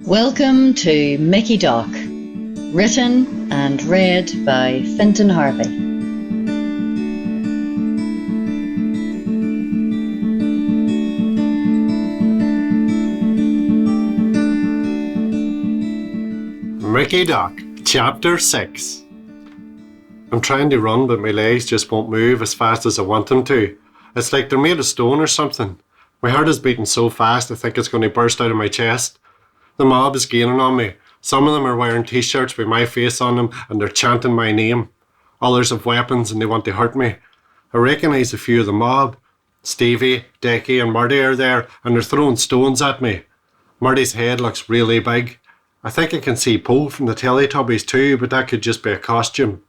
Welcome to Mickey Doc, written and read by Fintan Harvey. Mickey Doc, Chapter 6. I'm trying to run, but my legs just won't move as fast as I want them to. It's like they're made of stone or something. My heart is beating so fast I think it's going to burst out of my chest. The mob is gaining on me. Some of them are wearing t-shirts with my face on them and they're chanting my name. Others have weapons and they want to hurt me. I recognise a few of the mob. Stevie, Decky and Marty are there and they're throwing stones at me. Marty's head looks really big. I think I can see Poe from the Teletubbies too, but that could just be a costume.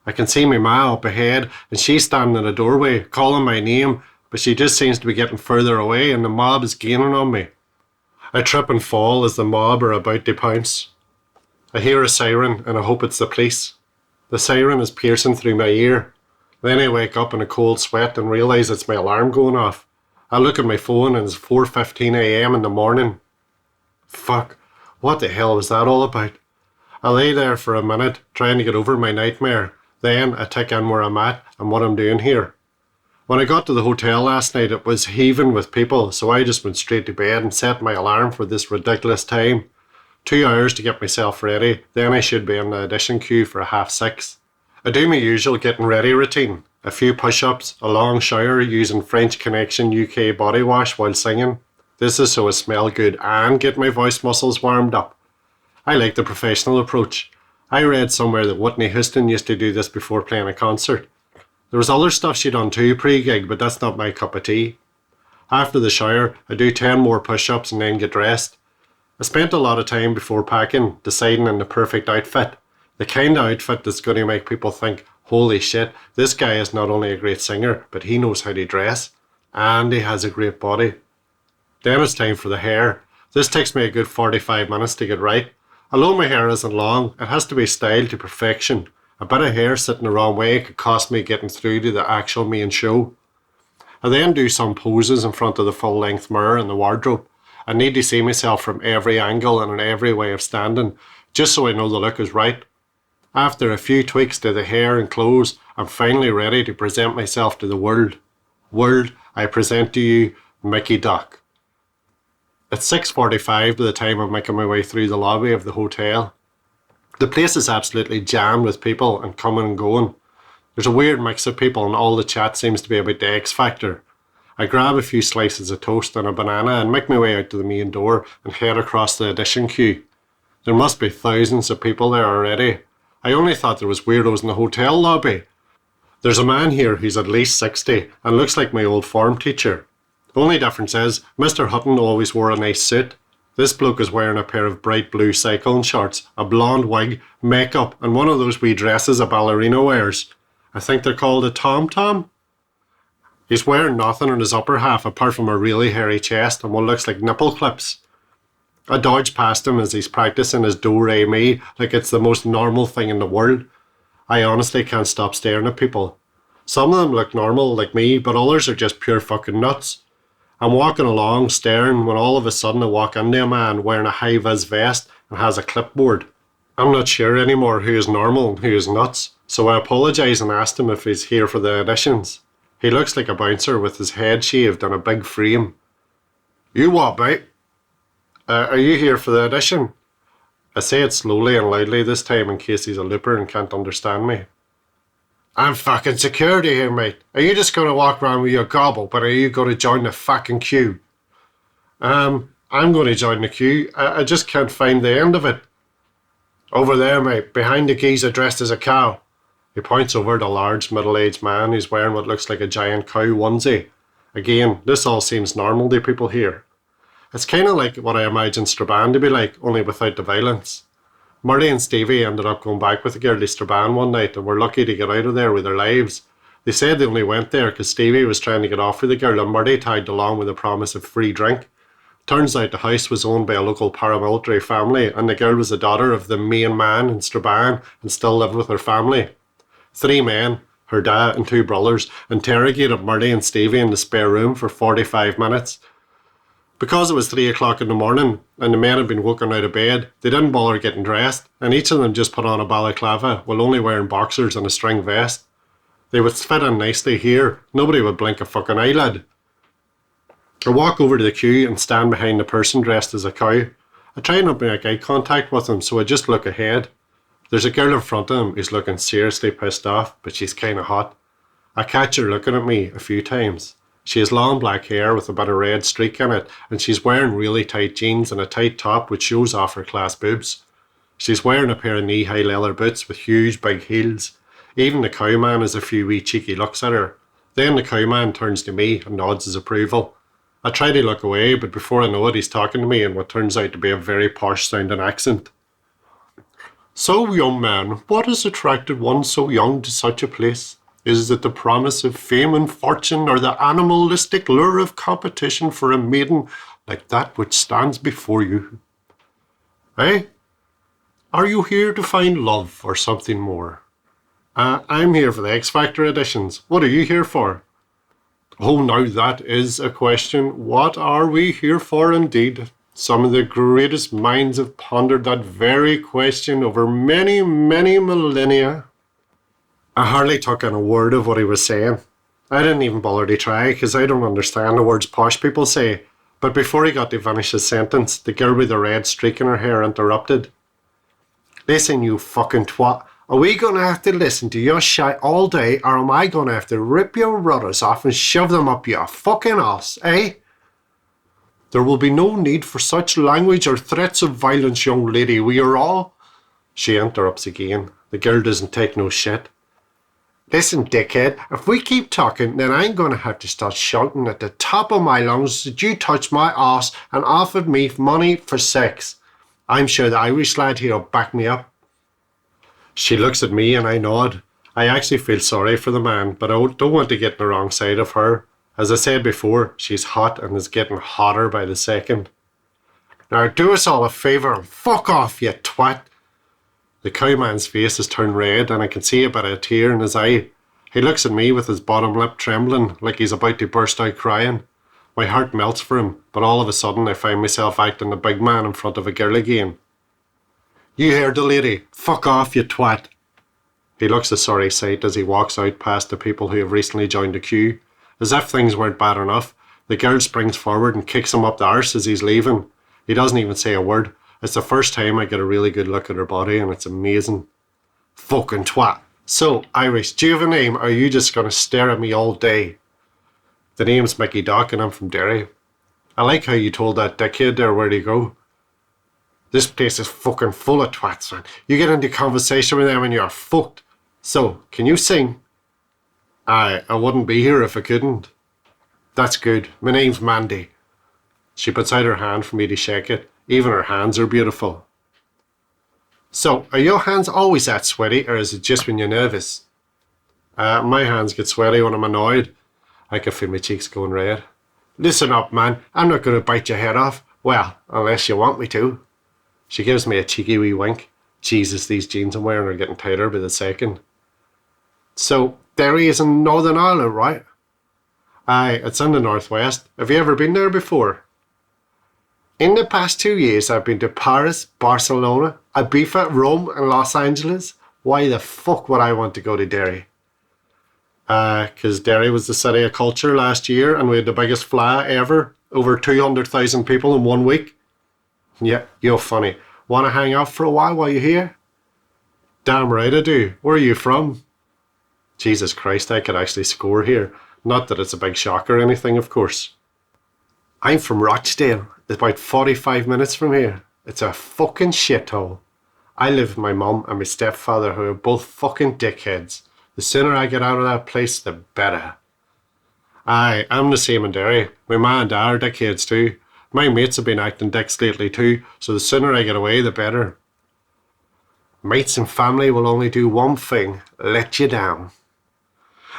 I can see my ma up ahead and she's standing in a doorway calling my name, but she just seems to be getting further away and the mob is gaining on me. I trip and fall as the mob are about to pounce. I hear a siren and I hope it's the police. The siren is piercing through my ear. Then I wake up in a cold sweat and realise it's my alarm going off. I look at my phone and it's 4:15 a.m. in the morning. Fuck, what the hell was that all about? I lay there for a minute trying to get over my nightmare. Then I take in where I'm at and what I'm doing here. When I got to the hotel last night, it was heaving with people, so I just went straight to bed and set my alarm for this ridiculous time. 2 hours to get myself ready, then I should be in the audition queue for 6:30. I do my usual getting ready routine. A few push-ups, a long shower using French Connection UK body wash while singing. This is so I smell good and get my voice muscles warmed up. I like the professional approach. I read somewhere that Whitney Houston used to do this before playing a concert. There was other stuff she done too pre-gig, but that's not my cup of tea. After the shower, I do 10 more push-ups and then get dressed. I spent a lot of time before packing, deciding on the perfect outfit. The kind of outfit that's going to make people think, holy shit, this guy is not only a great singer, but he knows how to dress. And he has a great body. Then it's time for the hair. This takes me a good 45 minutes to get right. Although my hair isn't long, it has to be styled to perfection. A bit of hair sitting the wrong way could cost me getting through to the actual main show. I then do some poses in front of the full-length mirror in the wardrobe. I need to see myself from every angle and in every way of standing, just so I know the look is right. After a few tweaks to the hair and clothes, I'm finally ready to present myself to the world. World, I present to you Mickey Doc. It's 6:45 by the time I'm making my way through the lobby of the hotel. The place is absolutely jammed with people and coming and going. There's a weird mix of people and all the chat seems to be about the X Factor. I grab a few slices of toast and a banana and make my way out to the main door and head across the audition queue. There must be thousands of people there already. I only thought there was weirdos in the hotel lobby. There's a man here who's at least 60 and looks like my old form teacher. The only difference is Mr. Hutton always wore a nice suit. This bloke is wearing a pair of bright blue cycling shorts, a blonde wig, makeup and one of those wee dresses a ballerina wears. I think they're called a tom-tom. He's wearing nothing in his upper half apart from a really hairy chest and what looks like nipple clips. I dodge past him as he's practicing his do-re-mi like it's the most normal thing in the world. I honestly can't stop staring at people. Some of them look normal like me, but others are just pure fucking nuts. I'm walking along staring when all of a sudden I walk into a man wearing a high-vis vest and has a clipboard. I'm not sure anymore who is normal and who is nuts, so I apologise and asked him if he's here for the auditions. He looks like a bouncer with his head shaved and a big frame. You what, mate? Are you here for the audition? I say it slowly and loudly this time in case he's a looper and can't understand me. I'm fucking security here, mate. Are you just going to walk around with your gobble, but are you going to join the fucking queue? I'm going to join the queue. I just can't find the end of it. Over there, mate, behind the geezer dressed as a cow. He points over at a large middle-aged man who's wearing what looks like a giant cow onesie. Again, this all seems normal to people here. It's kind of like what I imagined Strabane to be like, only without the violence. Marty and Stevie ended up going back with the girl to Strabane one night and were lucky to get out of there with their lives. They said they only went there because Stevie was trying to get off with the girl and Marty tagged along with a promise of free drink. Turns out the house was owned by a local paramilitary family and the girl was the daughter of the main man in Strabane and still lived with her family. 3 men, her dad and 2 brothers, interrogated Marty and Stevie in the spare room for 45 minutes. Because it was 3 o'clock in the morning and the men had been woken out of bed, they didn't bother getting dressed, and each of them just put on a balaclava while only wearing boxers and a string vest. They would fit in nicely here. Nobody would blink a fucking eyelid. I walk over to the queue and stand behind the person dressed as a cow. I try not to make eye contact with him, so I just look ahead. There's a girl in front of him who's looking seriously pissed off, but she's kind of hot. I catch her looking at me a few times. She has long black hair with a bit of red streak in it, and she's wearing really tight jeans and a tight top which shows off her class boobs. She's wearing a pair of knee-high leather boots with huge big heels. Even the cowman has a few wee cheeky looks at her. Then the cowman turns to me and nods his approval. I try to look away, but before I know it, he's talking to me in what turns out to be a very posh-sounding accent. So, young man, what has attracted one so young to such a place? Is it the promise of fame and fortune, or the animalistic lure of competition for a maiden like that which stands before you? Eh? Are you here to find love or something more? I'm here for the X Factor auditions. What are you here for? Oh, now that is a question. What are we here for indeed? Some of the greatest minds have pondered that very question over many, many millennia. I hardly took in a word of what he was saying. I didn't even bother to try, because I don't understand the words posh people say. But before he got to finish his sentence, the girl with the red streak in her hair interrupted. Listen, you fucking twat. Are we going to have to listen to your shite all day, or am I going to have to rip your rudders off and shove them up your fucking arse, eh? There will be no need for such language or threats of violence, young lady. We are all... She interrupts again. The girl doesn't take no shit. Listen, dickhead, if we keep talking, then I'm going to have to start shouting at the top of my lungs that you touched my arse and offered me money for sex. I'm sure the Irish lad here will back me up. She looks at me and I nod. I actually feel sorry for the man, but I don't want to get on the wrong side of her. As I said before, she's hot and is getting hotter by the second. Now do us all a favour and fuck off, you twat. The cowman's face has turned red and I can see a bit of a tear in his eye. He looks at me with his bottom lip trembling like he's about to burst out crying. My heart melts for him, but all of a sudden I find myself acting the big man in front of a girl again. You heard the lady. Fuck off, you twat. He looks a sorry sight as he walks out past the people who have recently joined the queue. As if things weren't bad enough, the girl springs forward and kicks him up the arse as he's leaving. He doesn't even say a word. It's the first time I get a really good look at her body and it's amazing. Fucking twat. So, Irish, do you have a name or are you just going to stare at me all day? The name's Mickey Doc and I'm from Derry. I like how you told that dickhead there where to go. This place is fucking full of twats, man. You get into conversation with them and you're fucked. So, can you sing? I wouldn't be here if I couldn't. That's good. My name's Mandy. She puts out her hand for me to shake it. Even her hands are beautiful. So, are your hands always that sweaty or is it just when you're nervous? My hands get sweaty when I'm annoyed. I can feel my cheeks going red. Listen up, man. I'm not going to bite your head off. Well, unless you want me to. She gives me a cheeky wee wink. Jesus, these jeans I'm wearing are getting tighter by the second. So, Derry is in Northern Ireland, right? Aye, it's in the northwest. Have you ever been there before? In the past 2 years, I've been to Paris, Barcelona, Ibiza, Rome, and Los Angeles. Why the fuck would I want to go to Derry? Because Derry was the city of culture last year, and we had the biggest fly ever. Over 200,000 people in 1 week. Yeah, you're funny. Want to hang out for a while you're here? Damn right I do. Where are you from? Jesus Christ, I could actually score here. Not that it's a big shock or anything, of course. I'm from Rochdale. It's about 45 minutes from here. It's a fucking shithole. I live with my mum and my stepfather who are both fucking dickheads. The sooner I get out of that place, the better. Aye, I'm the same in Derry. My ma and dad are dickheads too. My mates have been acting dicks lately too, so the sooner I get away, the better. Mates and family will only do one thing, let you down.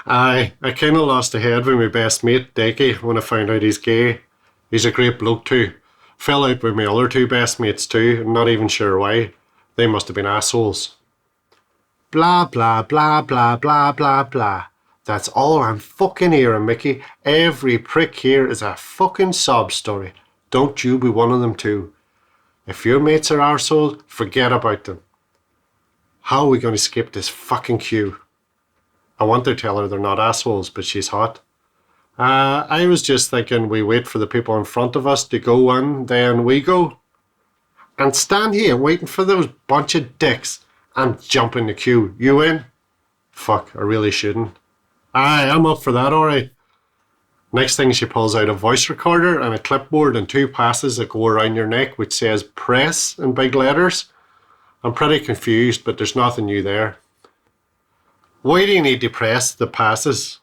Aye, I kinda lost the head with my best mate, Dekey, when I found out he's gay. He's a great bloke too. Fell out with my other two best mates too, I'm not even sure why. They must have been assholes. Blah blah blah blah blah blah blah. That's all I'm fucking hearing, Mickey. Every prick here is a fucking sob story. Don't you be one of them too. If your mates are arseholes, forget about them. How are we going to skip this fucking queue? I want to tell her they're not assholes, but she's hot. I was just thinking we wait for the people in front of us to go in, then we go. And stand here waiting for those bunch of dicks and jump in the queue. You in? Fuck, I really shouldn't. Aye, I'm up for that, alright. Next thing, she pulls out a voice recorder and a clipboard and 2 passes that go around your neck which says press in big letters. I'm pretty confused, but there's nothing new there. Why do you need to press the passes?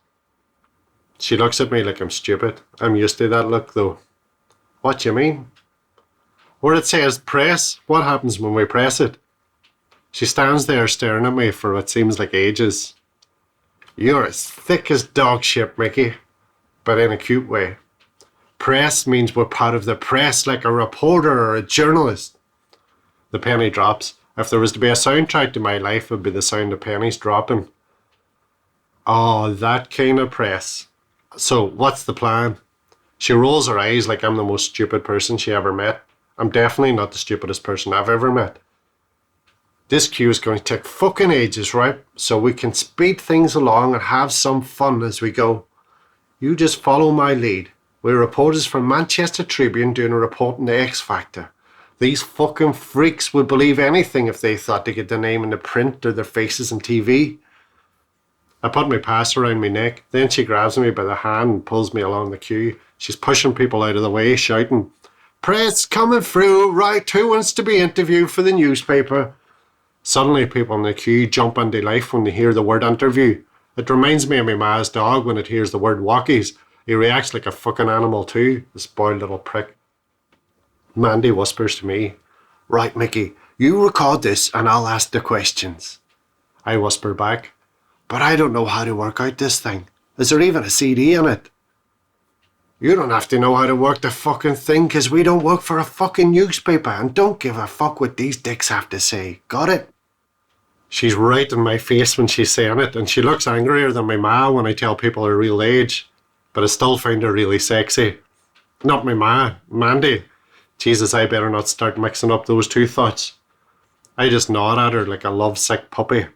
She looks at me like I'm stupid. I'm used to that look though. What do you mean? Where it says press, what happens when we press it? She stands there staring at me for what seems like ages. You're as thick as dog shit, Mickey, but in a cute way. Press means we're part of the press, like a reporter or a journalist. The penny drops. If there was to be a soundtrack to my life, it would be the sound of pennies dropping. Oh, that kind of press. So, what's the plan? She rolls her eyes like I'm the most stupid person she ever met. I'm definitely not the stupidest person I've ever met. This queue is going to take fucking ages, right? So we can speed things along and have some fun as we go. You just follow my lead. We're reporters from Manchester Tribune doing a report on the X Factor. These fucking freaks would believe anything if they thought they get their name in the print or their faces on TV. I put my pass around my neck. Then she grabs me by the hand and pulls me along the queue. She's pushing people out of the way, shouting, "Press coming through, right, who wants to be interviewed for the newspaper?" Suddenly people in the queue jump into life when they hear the word interview. It reminds me of my ma's dog when it hears the word walkies. He reacts like a fucking animal too, the spoiled little prick. Mandy whispers to me, "Right, Mickey, you record this and I'll ask the questions." I whisper back, "But I don't know how to work out this thing. Is there even a CD in it?" "You don't have to know how to work the fucking thing because we don't work for a fucking newspaper and don't give a fuck what these dicks have to say. Got it?" She's right in my face when she's saying it, and she looks angrier than my ma when I tell people her real age, but I still find her really sexy. Not my ma, Mandy. Jesus, I better not start mixing up those two thoughts. I just nod at her like a lovesick puppy.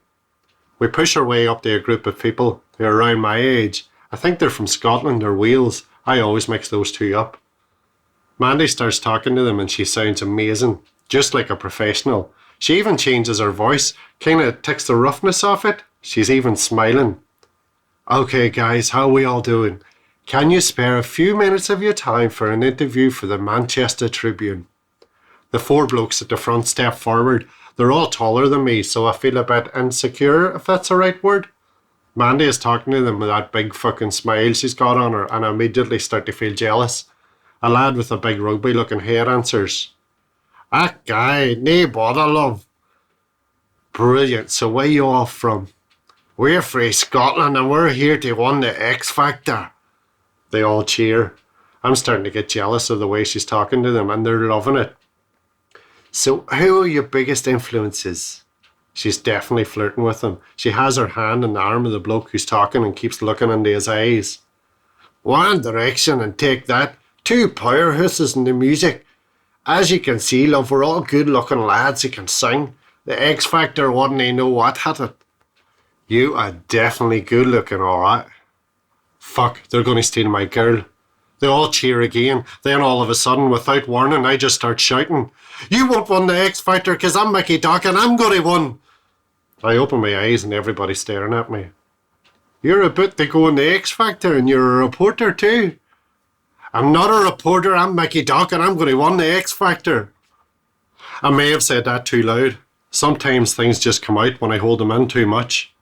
We push our way up to a group of people who are around my age. I think they're from Scotland or Wales. I always mix those two up. Mandy starts talking to them and she sounds amazing, just like a professional. She even changes her voice, kind of takes the roughness off it. She's even smiling. "Okay guys, how are we all doing? Can you spare a few minutes of your time for an interview for the Manchester Tribune?" The 4 blokes at the front step forward. They're all taller than me, so I feel a bit insecure, if that's the right word. Mandy is talking to them with that big fucking smile she's got on her, and I immediately start to feel jealous. A lad with a big rugby looking hair answers, "That guy, nae bother, love." Brilliant, so where you all from? "We're frae Scotland and we're here to win the X Factor." They all cheer. I'm starting to get jealous of the way she's talking to them and they're loving it. "So who are your biggest influences?" She's definitely flirting with him. She has her hand on the arm of the bloke who's talking and keeps looking into his eyes. "One Direction and Take That. 2 powerhouses in the music. As you can see, love, we're all good looking lads who can sing. The X Factor wouldn't know what had it." "You are definitely good looking, alright." Fuck, they're going to steal my girl. They all cheer again. Then all of a sudden, without warning, I just start shouting, "You won't win the X Factor because I'm Mickey Doc and I'm going to win." I open my eyes and everybody's staring at me. "You're about to go in the X Factor and you're a reporter too." "I'm not a reporter, I'm Mickey Doc and I'm going to win the X Factor." I may have said that too loud. Sometimes things just come out when I hold them in too much.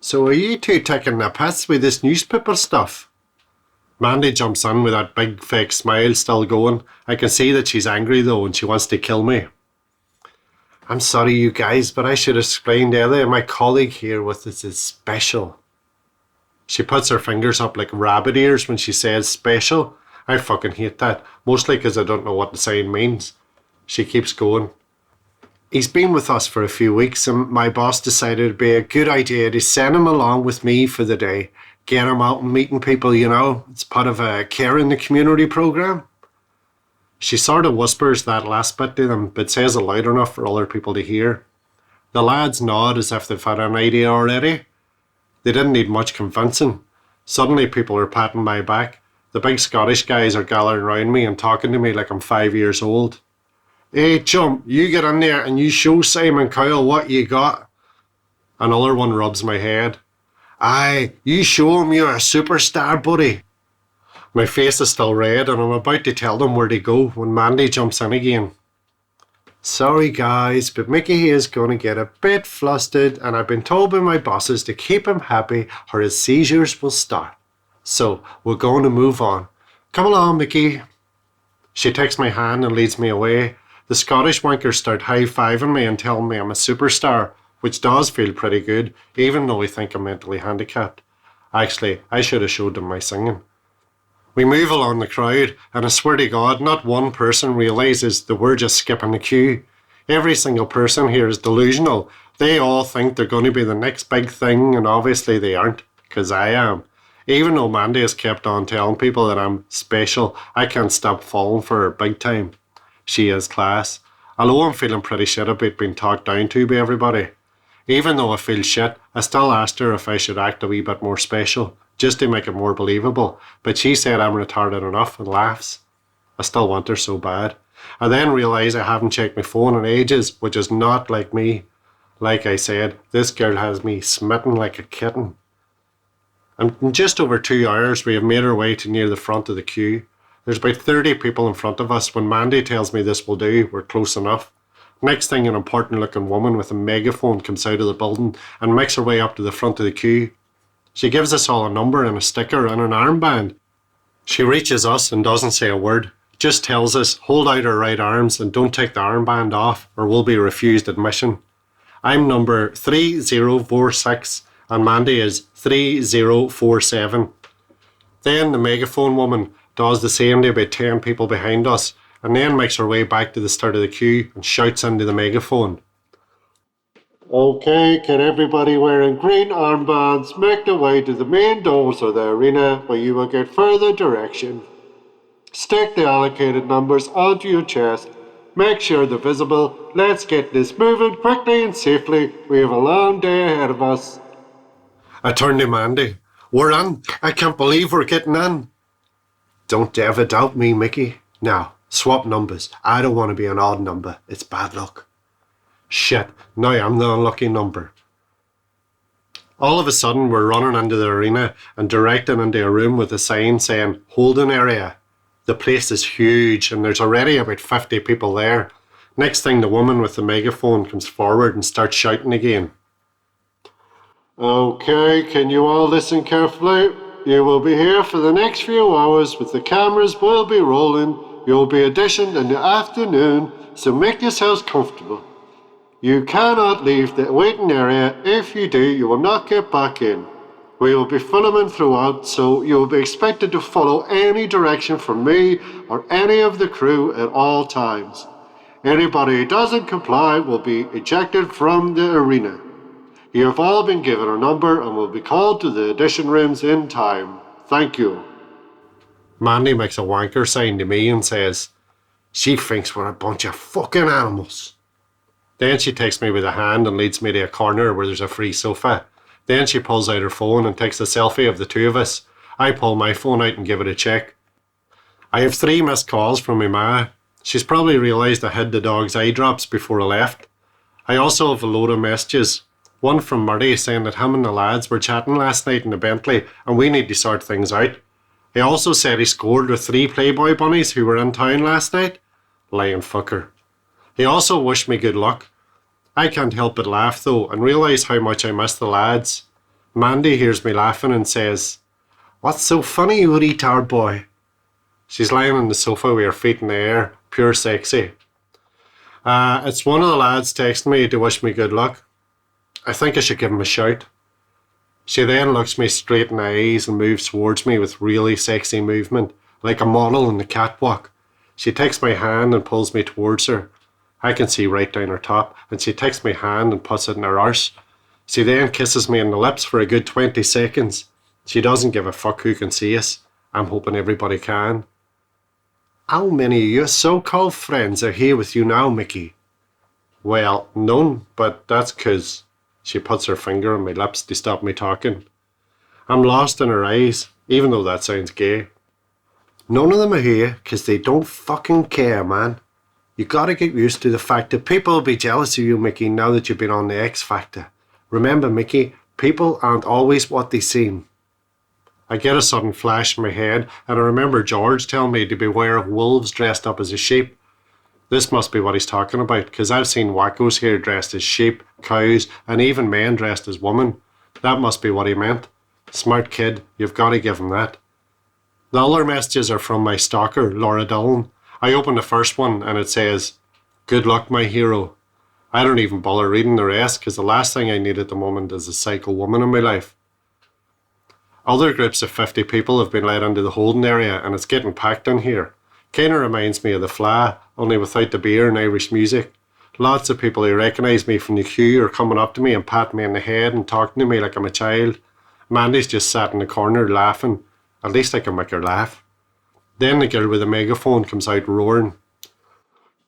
"So are you two taking the piss with this newspaper stuff?" Mandy jumps in with that big fake smile still going. I can see that she's angry though and she wants to kill me. "I'm sorry you guys, but I should have explained earlier, my colleague here with us is special." She puts her fingers up like rabbit ears when she says special. I fucking hate that, mostly because I don't know what the sign means. She keeps going. "He's been with us for a few weeks and my boss decided it'd be a good idea to send him along with me for the day. Get him out and meeting people, you know. It's part of a care in the community program." She sort of whispers that last bit to them, but says it loud enough for other people to hear. The lads nod as if they've had an idea already. They didn't need much convincing. Suddenly people are patting my back. The big Scottish guys are gathering around me and talking to me like I'm 5 years old. Hey chum, you get in there and you show Simon Cowell what you got. Another one rubs my head. Aye, you show him you're a superstar, buddy. My face is still red and I'm about to tell them where to go when Mandy jumps in again. Sorry guys, but Mickey is going to get a bit flustered and I've been told by my bosses to keep him happy or his seizures will start. So we're going to move on. Come along, Mickey. She takes my hand and leads me away. The Scottish wankers start high-fiving me and telling me I'm a superstar, which does feel pretty good, even though we think I'm mentally handicapped. Actually, I should have showed them my singing. We move along the crowd, and I swear to God, not one person realises that we're just skipping the queue. Every single person here is delusional. They all think they're going to be the next big thing, and obviously they aren't, because I am. Even though Mandy has kept on telling people that I'm special, I can't stop falling for her big time. She is class. Although I'm feeling pretty shit about being talked down to by everybody. Even though I feel shit, I still asked her if I should act a wee bit more special, just to make it more believable, but she said I'm retarded enough and laughs. I still want her so bad. I then realise I haven't checked my phone in ages, which is not like me. Like I said, this girl has me smitten like a kitten. And in just over 2 hours, we have made our way to near the front of the queue. There's about 30 people in front of us. When Mandy tells me this will do, we're close enough. Next thing, an important looking woman with a megaphone comes out of the building and makes her way up to the front of the queue. She gives us all a number and a sticker and an armband. She reaches us and doesn't say a word, just tells us hold out our right arms and don't take the armband off or we'll be refused admission. I'm number 3046 and Mandy is 3047. Then the megaphone woman does the same to about 10 people behind us and then makes her way back to the start of the queue and shouts into the megaphone. Okay, can everybody wearing green armbands make their way to the main doors of the arena where you will get further direction. Stick the allocated numbers onto your chest. Make sure they're visible. Let's get this moving quickly and safely. We have a long day ahead of us. I turned to Mandy. We're in. I can't believe we're getting in. Don't ever doubt me, Mickey. Now, swap numbers. I don't want to be an odd number. It's bad luck. Shit, now I'm the unlucky number. All of a sudden, we're running into the arena and directing into a room with a sign saying holding area. The place is huge and there's already about 50 people there. Next thing, the woman with the megaphone comes forward and starts shouting again. Okay, can you all listen carefully? You will be here for the next few hours, but the cameras will be rolling. You'll be auditioned in the afternoon, so make yourselves comfortable. You cannot leave the waiting area. If you do, you will not get back in. We will be filming throughout, so you will be expected to follow any direction from me or any of the crew at all times. Anybody who doesn't comply will be ejected from the arena. You have all been given a number and will be called to the audition rooms in time. Thank you. Mandy makes a wanker sign to me and says, she thinks we're a bunch of fucking animals. Then she takes me by the hand and leads me to a corner where there's a free sofa. Then she pulls out her phone and takes a selfie of the two of us. I pull my phone out and give it a check. I have 3 missed calls from my ma. She's probably realised I hid the dog's eye drops before I left. I also have a load of messages. One from Murray saying that him and the lads were chatting last night in the Bentley and we need to sort things out. He also said he scored with 3 Playboy bunnies who were in town last night. Lying fucker. He also wished me good luck. I can't help but laugh though and realise how much I miss the lads. Mandy hears me laughing and says, "What's so funny, you retard boy?" She's lying on the sofa with her feet in the air, pure sexy. It's one of the lads texting me to wish me good luck. I think I should give him a shout. She then looks me straight in the eyes and moves towards me with really sexy movement, like a model on the catwalk. She takes my hand and pulls me towards her. I can see right down her top, and she takes my hand and puts it in her arse. She then kisses me on the lips for a good 20 seconds. She doesn't give a fuck who can see us. I'm hoping everybody can. How many of your so-called friends are here with you now, Mickey? Well, none, but that's 'cause she puts her finger on my lips to stop me talking. I'm lost in her eyes, even though that sounds gay. None of them are here 'cause they don't fucking care, man. You gotta get used to the fact that people will be jealous of you, Mickey, now that you've been on the X Factor. Remember, Mickey, people aren't always what they seem. I get a sudden flash in my head, and I remember George telling me to beware of wolves dressed up as a sheep. This must be what he's talking about, because I've seen wackos here dressed as sheep, cows, and even men dressed as women. That must be what he meant. Smart kid, you've got to give him that. The other messages are from my stalker, Laura Dillon. I open the first one and it says, "Good luck, my hero." I don't even bother reading the rest because the last thing I need at the moment is a psycho woman in my life. Other groups of 50 people have been let into the holding area and it's getting packed in here. Kinda reminds me of the Fla, only without the beer and Irish music. Lots of people who recognise me from the queue are coming up to me and patting me on the head and talking to me like I'm a child. Mandy's just sat in the corner laughing. At least I can make her laugh. Then the girl with the megaphone comes out roaring.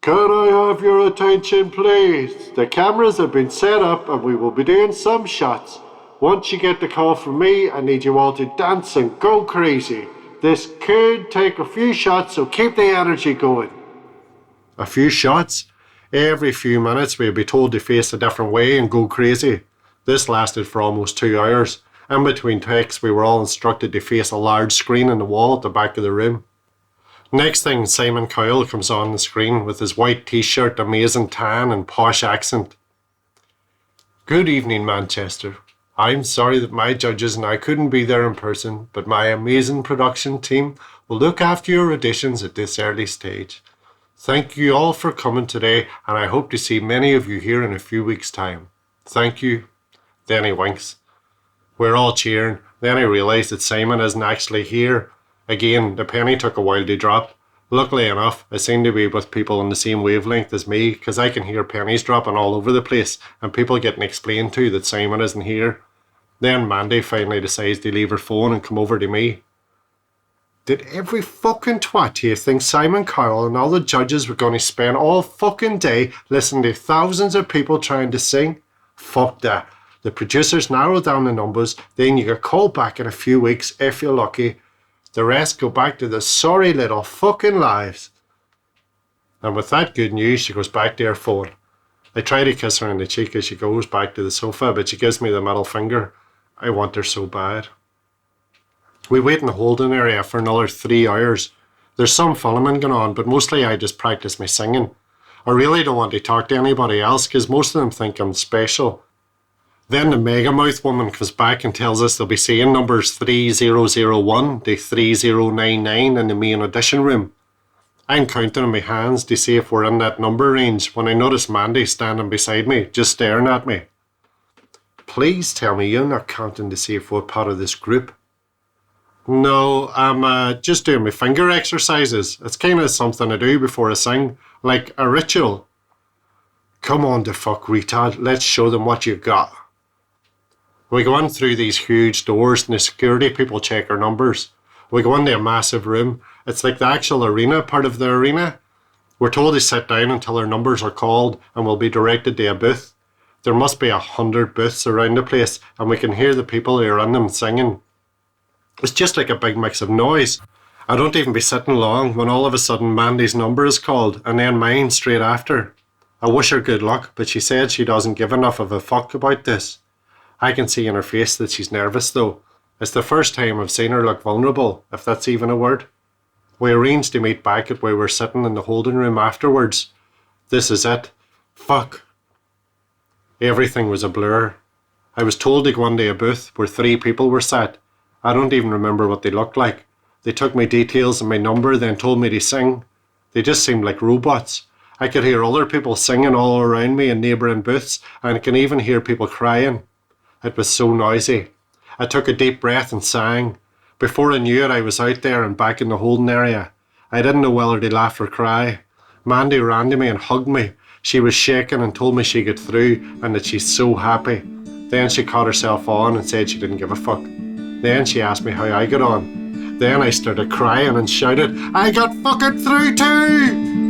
"Can I have your attention, please? The cameras have been set up and we will be doing some shots. Once you get the call from me, I need you all to dance and go crazy. This could take a few shots, so keep the energy going." A few shots? Every few minutes we'd be told to face a different way and go crazy. This lasted for almost 2 hours. In between takes, we were all instructed to face a large screen on the wall at the back of the room. Next thing, Simon Cowell comes on the screen with his white t-shirt, amazing tan and posh accent. "Good evening, Manchester. I'm sorry that my judges and I couldn't be there in person, but my amazing production team will look after your auditions at this early stage. Thank you all for coming today, and I hope to see many of you here in a few weeks' time. Thank you." Then he winks. We're all cheering. Then I realised that Simon isn't actually here. Again, the penny took a while to drop. Luckily enough, I seem to be with people on the same wavelength as me, because I can hear pennies dropping all over the place and people getting explained to that Simon isn't here. Then Mandy finally decides to leave her phone and come over to me. "Did every fucking twat here think Simon Cowell and all the judges were going to spend all fucking day listening to thousands of people trying to sing? Fuck that. The producers narrow down the numbers, then you get called back in a few weeks if you're lucky. The rest go back to their sorry little fucking lives." And with that good news, she goes back to her phone. I try to kiss her on the cheek as she goes back to the sofa, but she gives me the middle finger. I want her so bad. We wait in the holding area for another 3 hours. There's some filming going on, but mostly I just practice my singing. I really don't want to talk to anybody else because most of them think I'm special. Then the megamouth woman comes back and tells us they'll be seeing numbers 3001 to 3099 in the main audition room. I'm counting on my hands to see if we're in that number range when I notice Mandy standing beside me, just staring at me. "Please tell me you're not counting to see if we're part of this group." "No, I'm just doing my finger exercises. It's kind of something I do before I sing, like a ritual." "Come on, the fuck retard, let's show them what you've got." We go in through these huge doors and the security people check our numbers. We go into a massive room. It's like the actual arena part of the arena. We're told to sit down until our numbers are called and we'll be directed to a booth. There must be 100 booths around the place and we can hear the people who are in them singing. It's just like a big mix of noise. I don't even be sitting long when all of a sudden Mandy's number is called and then mine straight after. I wish her good luck, but she said she doesn't give enough of a fuck about this. I can see in her face that she's nervous though. It's the first time I've seen her look vulnerable, if that's even a word. We arranged to meet back at where we're sitting in the holding room afterwards. This is it. Fuck. Everything was a blur. I was told to go into a booth where 3 people were sat. I don't even remember what they looked like. They took my details and my number, then told me to sing. They just seemed like robots. I could hear other people singing all around me in neighbouring booths, and I can even hear people crying. It was so noisy. I took a deep breath and sang. Before I knew it, I was out there and back in the holding area. I didn't know whether to laugh or cry. Mandy ran to me and hugged me. She was shaking and told me she'd get through and that she's so happy. Then she caught herself on and said she didn't give a fuck. Then she asked me how I got on. Then I started crying and shouted, I got fucking through too!